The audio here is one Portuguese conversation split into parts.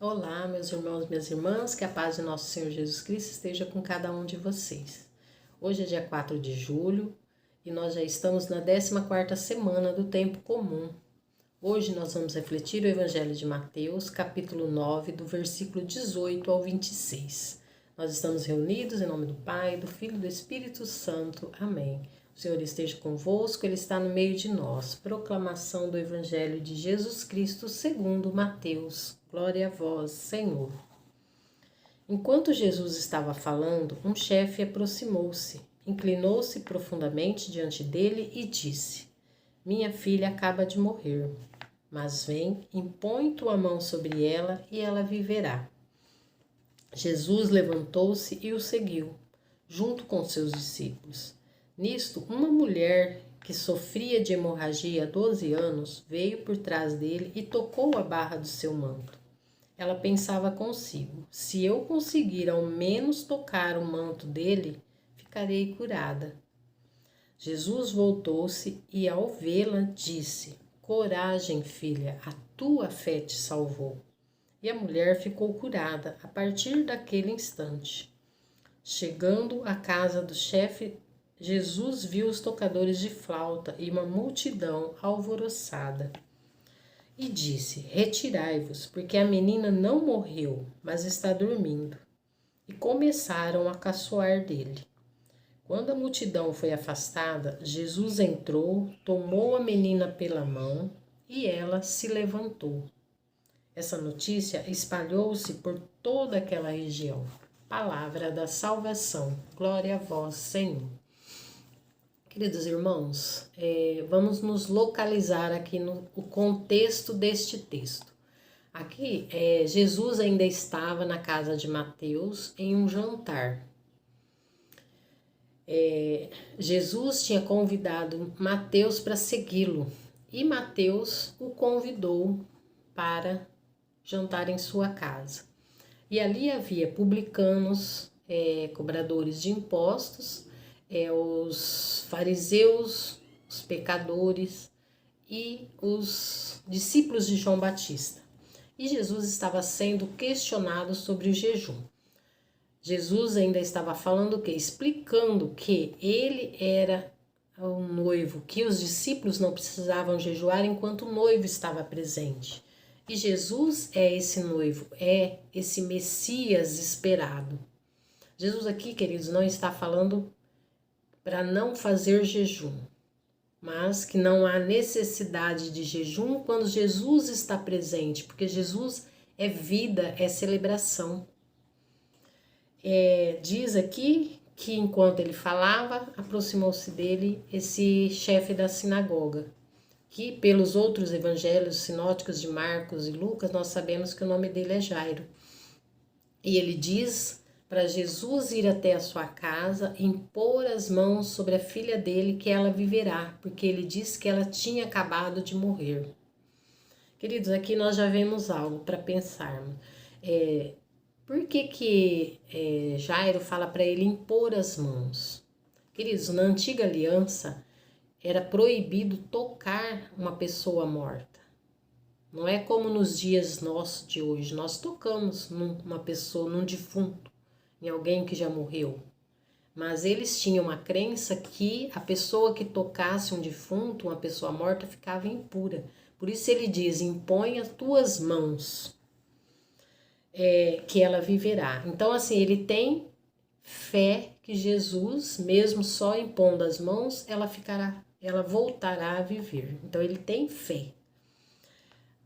Olá, meus irmãos e minhas irmãs, que a paz de nosso Senhor Jesus Cristo esteja com cada um de vocês. Hoje é dia 4 de julho e nós já estamos na 14ª semana do tempo comum. Hoje nós vamos refletir o Evangelho de Mateus, capítulo 9, do versículo 18 ao 26. Nós estamos reunidos em nome do Pai, do Filho e do Espírito Santo. Amém. O Senhor esteja convosco, Ele está no meio de nós. Proclamação do Evangelho de Jesus Cristo segundo Mateus. Glória a vós, Senhor. Enquanto Jesus estava falando, um chefe aproximou-se, inclinou-se profundamente diante dele e disse: Minha filha acaba de morrer, mas vem, impõe tua mão sobre ela e ela viverá. Jesus levantou-se e o seguiu, junto com seus discípulos. Nisto, uma mulher que sofria de hemorragia há 12 anos veio por trás dele e tocou a barra do seu manto. Ela pensava consigo: se eu conseguir ao menos tocar o manto dele, ficarei curada. Jesus voltou-se e, ao vê-la, disse: Coragem, filha, a tua fé te salvou. E a mulher ficou curada a partir daquele instante. Chegando à casa do chefe, Jesus viu os tocadores de flauta e uma multidão alvoroçada. E disse: Retirai-vos, porque a menina não morreu, mas está dormindo. E começaram a caçoar dele. Quando a multidão foi afastada, Jesus entrou, tomou a menina pela mão e ela se levantou. Essa notícia espalhou-se por toda aquela região. Palavra da salvação. Glória a vós, Senhor. Queridos irmãos, vamos nos localizar aqui no contexto deste texto. Aqui, Jesus ainda estava na casa de Mateus em um jantar. Jesus tinha convidado Mateus para segui-lo e Mateus o convidou para jantar em sua casa. E ali havia publicanos, cobradores de impostos, os fariseus, os pecadores e os discípulos de João Batista. E Jesus estava sendo questionado sobre o jejum. Jesus ainda estava falando o quê? Explicando que ele era o noivo, que os discípulos não precisavam jejuar enquanto o noivo estava presente. E Jesus é esse noivo, é esse Messias esperado. Jesus aqui, queridos, não está falando para não fazer jejum, mas que não há necessidade de jejum quando Jesus está presente, porque Jesus é vida, é celebração. Diz aqui que enquanto ele falava, aproximou-se dele esse chefe da sinagoga, que pelos outros evangelhos sinóticos de Marcos e Lucas, nós sabemos que o nome dele é Jairo. E ele diz para Jesus ir até a sua casa, impor as mãos sobre a filha dele, que ela viverá, porque ele disse que ela tinha acabado de morrer. Queridos, aqui nós já vemos algo para pensarmos. Por que Jairo fala para ele impor as mãos? Queridos, na antiga aliança era proibido tocar uma pessoa morta. Não é como nos dias nossos de hoje, nós tocamos numa pessoa, num defunto, em alguém que já morreu. Mas eles tinham uma crença que a pessoa que tocasse um defunto, uma pessoa morta, ficava impura. Por isso ele diz: impõe as tuas mãos, que ela viverá. Então, assim, ele tem fé que Jesus, mesmo só impondo as mãos, ela voltará a viver. Então, ele tem fé.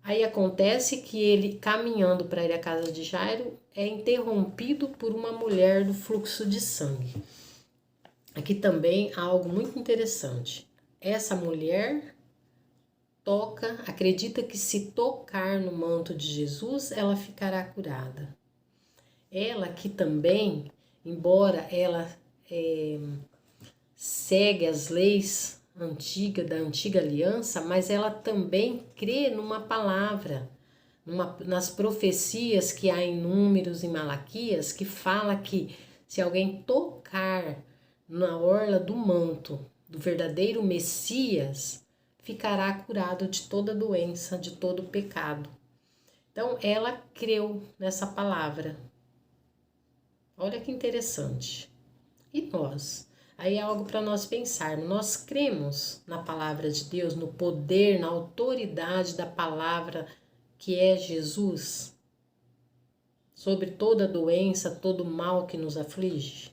Aí acontece que ele, caminhando para ir à casa de Jairo, é interrompido por uma mulher do fluxo de sangue. Aqui também há algo muito interessante. Essa mulher acredita que se tocar no manto de Jesus, ela ficará curada. Ela que também, embora ela segue as leis da antiga aliança, mas ela também crê numa palavra, nas profecias que há em Números e Malaquias, que fala que se alguém tocar na orla do manto do verdadeiro Messias, ficará curado de toda doença, de todo pecado. Então, ela creu nessa palavra. Olha que interessante. E nós? Aí é algo para nós pensarmos. Nós cremos na palavra de Deus, no poder, na autoridade da palavra que é Jesus, sobre toda doença, todo mal que nos aflige.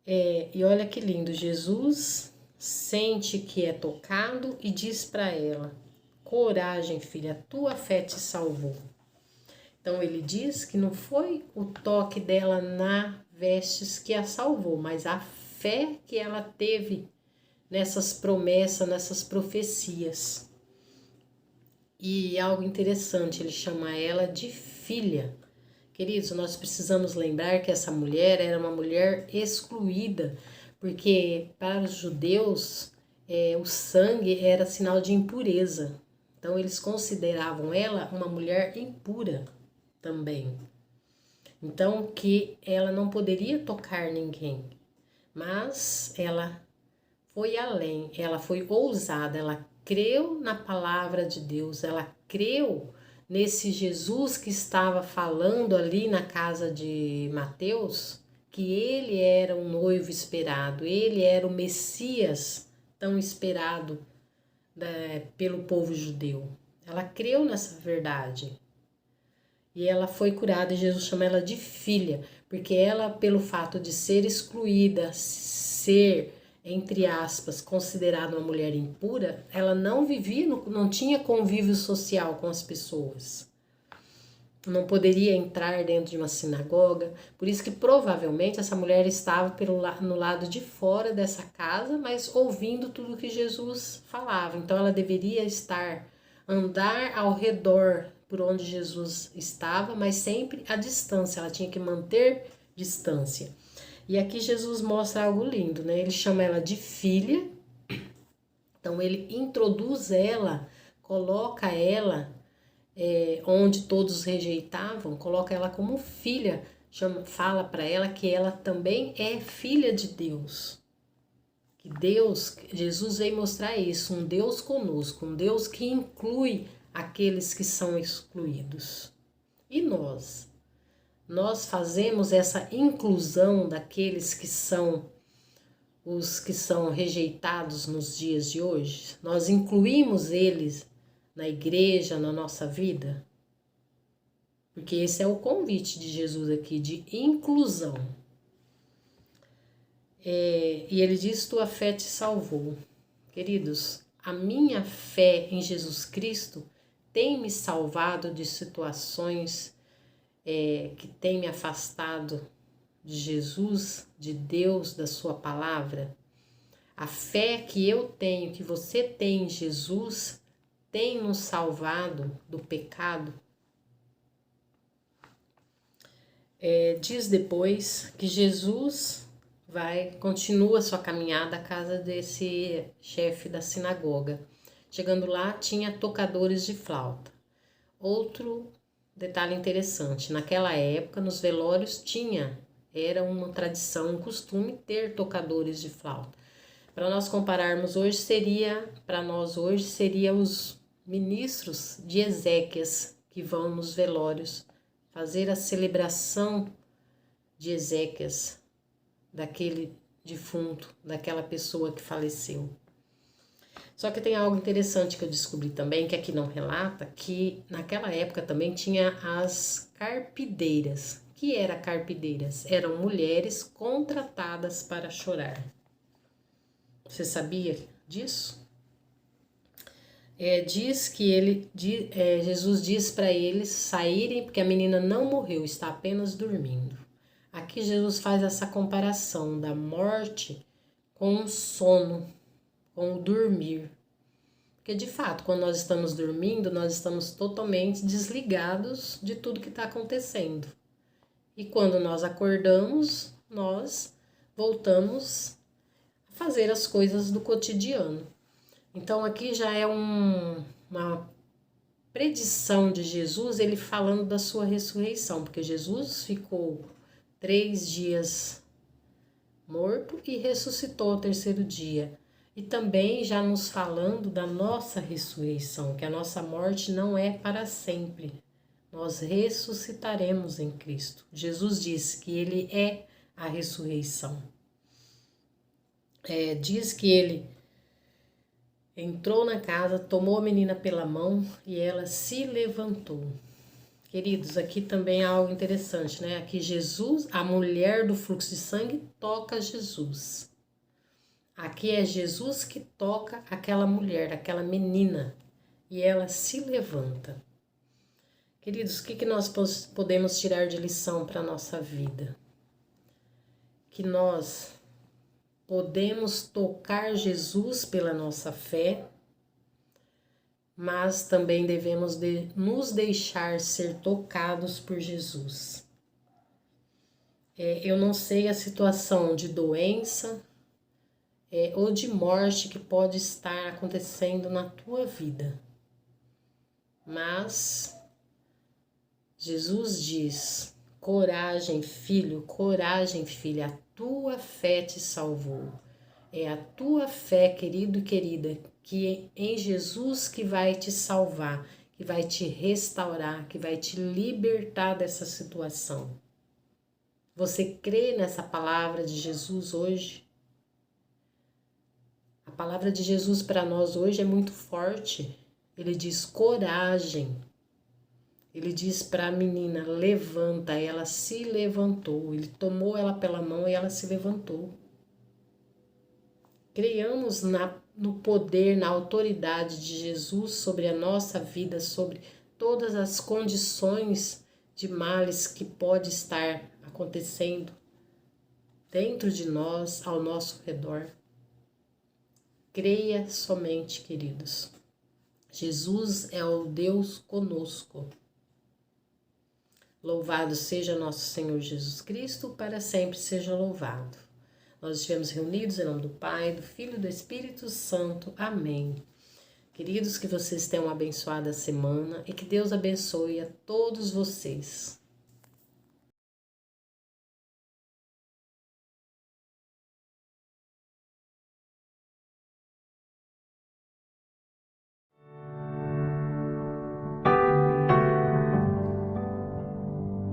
E olha que lindo, Jesus sente que é tocado e diz para ela: coragem, filha, a tua fé te salvou. Então ele diz que não foi o toque dela na vestes que a salvou, mas a fé que ela teve nessas promessas, nessas profecias. E algo interessante, ele chama ela de filha. Queridos, nós precisamos lembrar que essa mulher era uma mulher excluída, porque para os judeus o sangue era sinal de impureza. Então eles consideravam ela uma mulher impura também. Então que ela não poderia tocar ninguém, mas ela foi além, ela foi ousada, ela creu na palavra de Deus, ela creu nesse Jesus que estava falando ali na casa de Mateus, que ele era um noivo esperado, ele era o Messias tão esperado pelo povo judeu. Ela creu nessa verdade. E ela foi curada e Jesus chama ela de filha, porque ela, pelo fato de ser excluída, ser, entre aspas, considerada uma mulher impura, ela não vivia, não tinha convívio social com as pessoas. Não poderia entrar dentro de uma sinagoga, por isso que provavelmente essa mulher estava no lado de fora dessa casa, mas ouvindo tudo que Jesus falava. Então ela deveria andar ao redor por onde Jesus estava, mas sempre à distância, ela tinha que manter distância. E aqui Jesus mostra algo lindo, né? Ele chama ela de filha, então ele introduz ela, coloca ela onde todos rejeitavam, coloca ela como filha, fala para ela que ela também é filha de Deus. Que Deus, Jesus veio mostrar isso, um Deus conosco, um Deus que inclui aqueles que são excluídos. E nós? Nós fazemos essa inclusão daqueles que são os que são rejeitados nos dias de hoje? Nós incluímos eles na igreja, na nossa vida? Porque esse é o convite de Jesus aqui, de inclusão. E ele diz: tua fé te salvou. Queridos, a minha fé em Jesus Cristo tem me salvado de situações que tem me afastado de Jesus, de Deus, da sua palavra. A fé que eu tenho, que você tem em Jesus, tem nos salvado do pecado. Diz depois que Jesus continua sua caminhada à casa desse chefe da sinagoga. Chegando lá, tinha tocadores de flauta. Outro detalhe interessante, naquela época, nos velórios era uma tradição, um costume ter tocadores de flauta. Para nós compararmos hoje, seria os ministros de Ezequias que vão nos velórios fazer a celebração de Ezequias, daquele defunto, daquela pessoa que faleceu. Só que tem algo interessante que eu descobri também, que aqui não relata, que naquela época também tinha as carpideiras. O que eram carpideiras? Eram mulheres contratadas para chorar. Você sabia disso? Jesus diz para eles saírem, porque a menina não morreu, está apenas dormindo. Aqui Jesus faz essa comparação da morte com o sono, com o dormir. Porque de fato, quando nós estamos dormindo, nós estamos totalmente desligados de tudo que está acontecendo. E quando nós acordamos, nós voltamos a fazer as coisas do cotidiano. Então aqui já é uma predição de Jesus, ele falando da sua ressurreição, porque Jesus ficou 3 dias morto e ressuscitou ao terceiro dia. E também já nos falando da nossa ressurreição, que a nossa morte não é para sempre. Nós ressuscitaremos em Cristo. Jesus disse que Ele é a ressurreição. Diz que Ele entrou na casa, tomou a menina pela mão e ela se levantou. Queridos, aqui também há algo interessante, né? Aqui Jesus, a mulher do fluxo de sangue, toca Jesus. Aqui é Jesus que toca aquela mulher, aquela menina, e ela se levanta. Queridos, o que nós podemos tirar de lição para a nossa vida? Que nós podemos tocar Jesus pela nossa fé, mas também devemos nos deixar ser tocados por Jesus. Eu não sei a situação de doença ou de morte que pode estar acontecendo na tua vida, mas Jesus diz: coragem, filho, coragem, filha, a tua fé te salvou. É a tua fé, querido e querida, que em Jesus que vai te salvar, que vai te restaurar, que vai te libertar dessa situação. Você crê nessa palavra de Jesus hoje? A palavra de Jesus para nós hoje é muito forte. Ele diz coragem. Ele diz para a menina, levanta, ela se levantou. Ele tomou ela pela mão e ela se levantou. Creiamos no poder, na autoridade de Jesus sobre a nossa vida, sobre todas as condições de males que pode estar acontecendo dentro de nós, ao nosso redor. Creia somente, queridos. Jesus é o Deus conosco. Louvado seja nosso Senhor Jesus Cristo, para sempre seja louvado. Nós estivemos reunidos em nome do Pai, do Filho e do Espírito Santo. Amém. Queridos, que vocês tenham uma abençoada semana e que Deus abençoe a todos vocês.